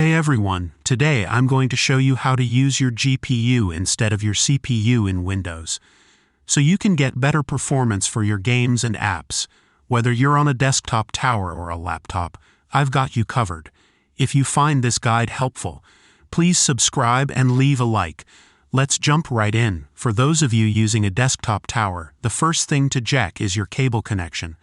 Hey everyone, today I'm going to show you how to use your GPU instead of your CPU in Windows, so you can get better performance for your games and apps. Whether you're on a desktop tower or a laptop, I've got you covered. If you find this guide helpful, please subscribe and leave a like. Let's jump right in. For those of you using a desktop tower, the first thing to check is your cable connection.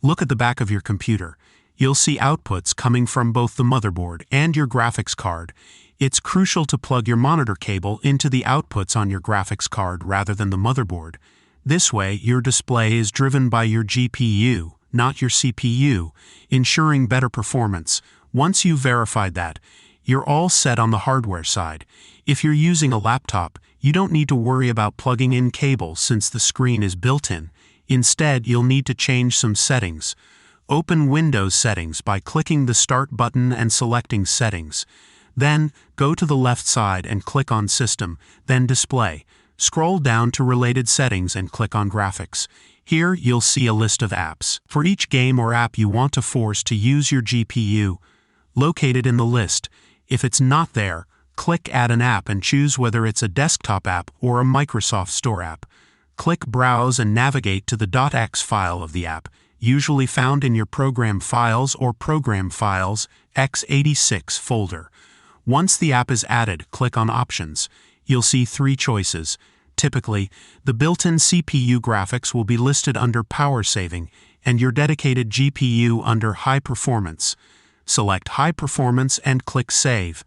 Look at the back of your computer. You'll see outputs coming from both the motherboard and your graphics card. It's crucial to plug your monitor cable into the outputs on your graphics card rather than the motherboard. This way, your display is driven by your GPU, not your CPU, ensuring better performance. Once you've verified that, you're all set on the hardware side. If you're using a laptop, you don't need to worry about plugging in cables since the screen is built in. Instead, you'll need to change some settings. Open Windows Settings by clicking the Start button and selecting Settings. Then, go to the left side and click on System, then Display. Scroll down to Related Settings and click on Graphics. Here, you'll see a list of apps. For each game or app you want to force to use your GPU, locate it in the list. If it's not there, click Add an app and choose whether it's a desktop app or a Microsoft Store app. Click Browse and navigate to the .x file of the app, usually found in your Program Files or Program Files x86 folder. Once the app is added, click on Options. You'll see three choices. Typically, the built-in CPU graphics will be listed under Power Saving and your dedicated GPU under High Performance. Select High Performance and click Save.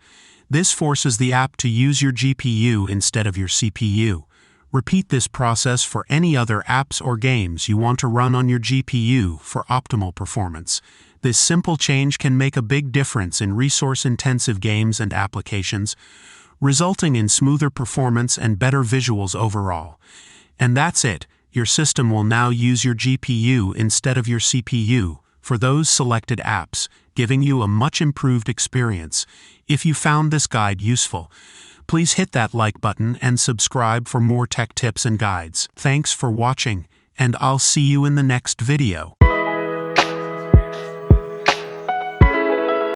This forces the app to use your GPU instead of your CPU. Repeat this process for any other apps or games you want to run on your GPU for optimal performance. This simple change can make a big difference in resource-intensive games and applications, resulting in smoother performance and better visuals overall. And that's it. Your system will now use your GPU instead of your CPU for those selected apps, giving you a much improved experience. If you found this guide useful, please hit that like button and subscribe for more tech tips and guides. Thanks for watching, and I'll see you in the next video.